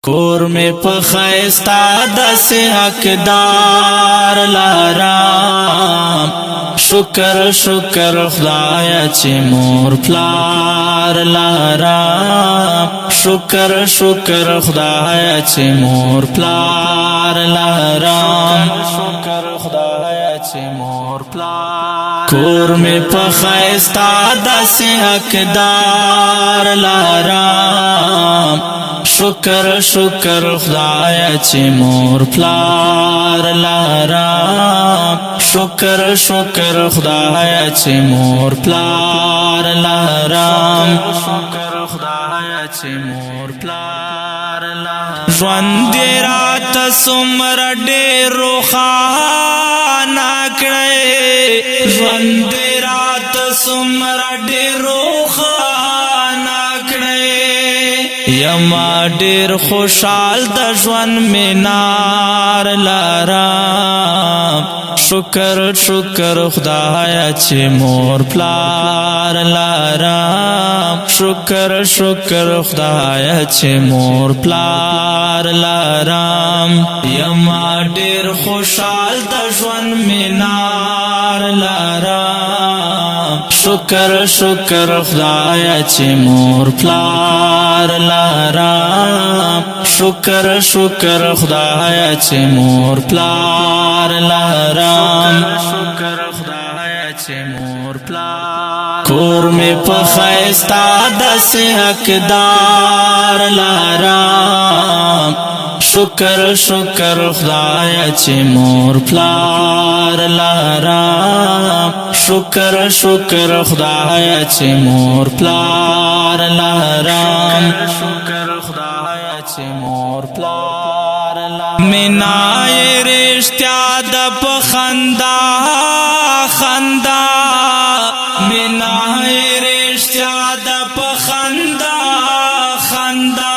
کور می په خیستا داسې حقدار لرم شکر شکر خدایا چې مور پلار لرم شکر شکر خدایا چې مور پلار لرم شکر خدایا چې مور پلار کور می په خیستا داسې حقدار لرم شکر شکر خدایا چې مور پلار لرم شکر شکر خدایا چې مور پلار لرم شکر خدایا چې مور پلار لرم ژوند رات څومره ډېر روښانه کړی ژوند رات څومره ډېر روښانه کړی یما ډیر خوشحال د ژوند مینار لرم شکر شکر خدایا چې مور پلار لرم شکر شکر خدایا چې مور پلار لرم یما ډیر خوشحال د ژوند مینار لرم شکر شکر خدایا چې مور پلار لرم شکر شکر خدایا چې مور پلار لرم شکر خدایا چې مور پلار کور می په خیستا داسې حقدار لرم شکر شکر خدایا چې مور پلار لرم شکر شکر خدایا چې مور پلار لرم شکر خدایا چې مور پلار لرم مینای رښتیا د په خندا خندا مینای رښتیا د په خندا خندا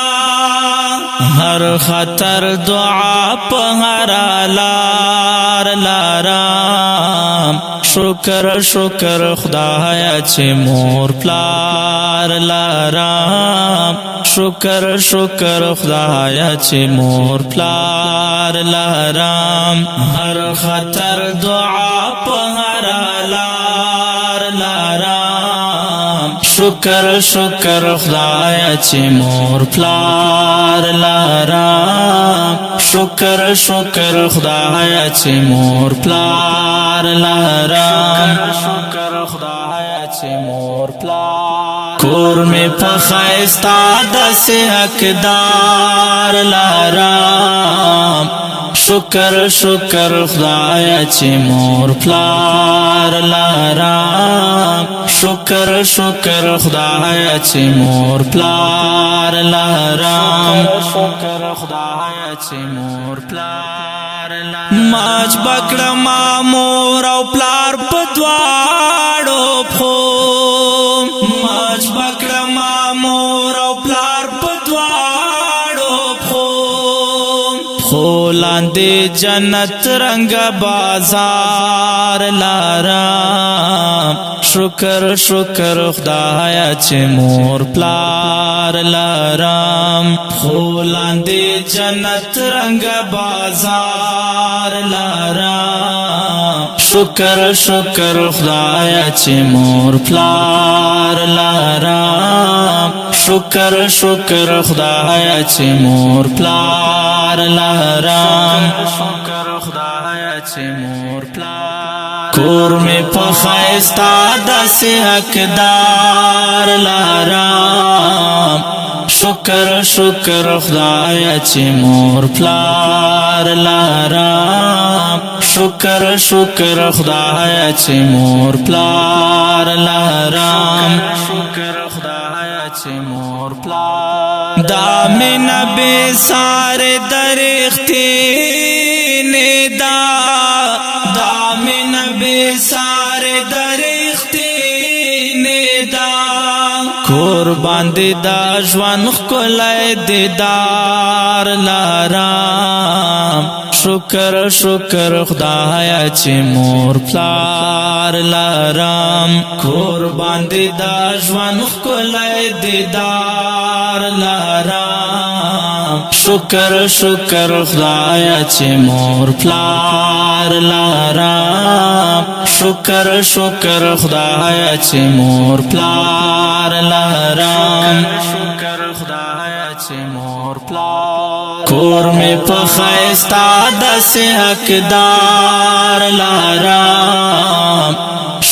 هر خطر دعا په هر لار لرم شکر شکر خدایا چې مور پلار لرم شکر شکر خدایا چې مور پلار لرم هر خطر دعا په هر لار لرم شکر شکر خدایا چې مور پلار لرم شکر شکر خدایا چې مور پلار لرم شکر خدایا چې مور پلار کور می په خیستا داسې حقدار لرم شکر شکر خدایا چې مور پلار لرم شکر شکر خدایا چې مور پلار لرم شکر خدایا چې مور پلار لرم ماج بکړه ما مور او پلار په دواړو پښو ماج بکړه ما مور او پلار په دواړو پښو لاندې جنت رنگ بازار لرم شکر شکر خدایا چې مور پلار لرم لاندې جنت رنگ بازار لرم شکر شکر خدایا چې مور پلار لرم شکر شکر خدایا چې مور پلار لرم شکر خدایا چې مور پلار کور می په خیستا داسې حقدار لرم شکر شکر خدایا چې مور پلار لرم شکر شکر خدایا چې مور پلار لرم شکر خدایا چې مور پلار دا مینه بې سارې درختې ندا دا مینه بې سارې درختې ندا کور باندې دا ژوند ښکلی دیدار لرم شکر شکر خدایا چې مور پلار لرم کور باندې دا ژوند ښکلی دیدار لرم شکر شکر خدایا چې مور پلار لرم شکر شکر خدایا چې مور پلار لرم شکر خدایا چې مور پلار کور می په خیستا داسې حقدار لرم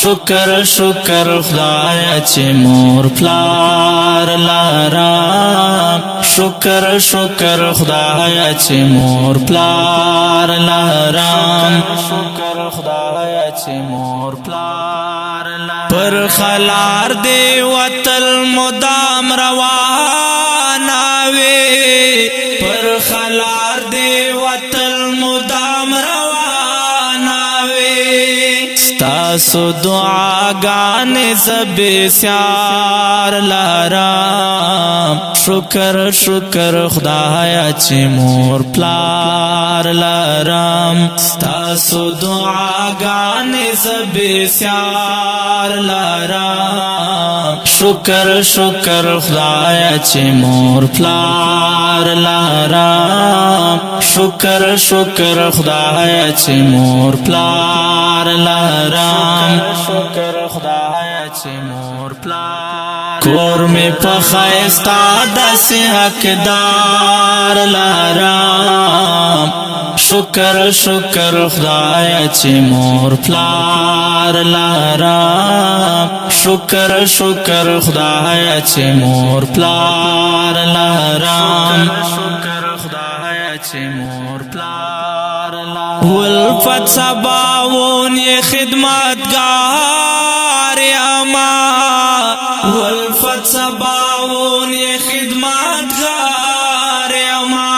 شکر شکر خدایا چې مور پلار لرم شکر شکر خدایا چې مور پلار لرم شکر خدایا چې مور پلار لرم پر خلار دی وتل مدام روانه وي پر خلار دی وتل مدام روانه وي ستاسو دعاګانې زبې سیار لرم شکر شکر خدایا چې مور پلار لرم ستاسو دعاګانې زبې سیار لرم شکر شکر خدایا چې مور پلار لرم شکر شکر خدایا چې مور پلار لرم شکر خدایا چې مور پلار کور می په خیستا داسې حقدار لرم شکر شکر خدایا چې مور پلار لرم شکر شکر خدایا چې مور پلار لرم شکر خدایا چې مور پلار لرم ولفت سباون یې خدمتگار یما ولفت سباون یې خدمتگار یما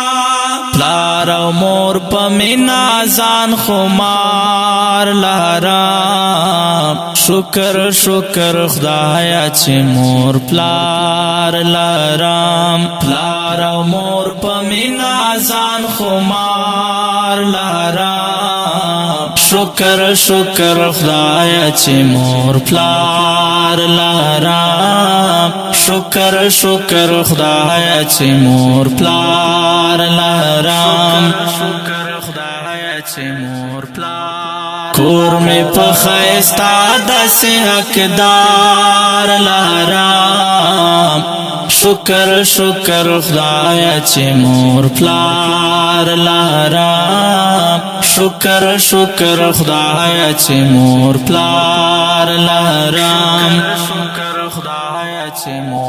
پلار او مور په مینا ځان خمار لرم شکر شکر خدایا چې مور پلار لرم پلار او مور په مینا ځان خمار لرم شکر شکر خدایا چې مور پلار لرم شکر شکر خدایا چې مور پلار لرم شکر خدایا چې مور پلار کور می په خیستا داسې حقدار لرم شکر شکر خدایا چې مور پلار لرم شکر شکر خدایا چې مور پلار لرم شکر خدایا چې مور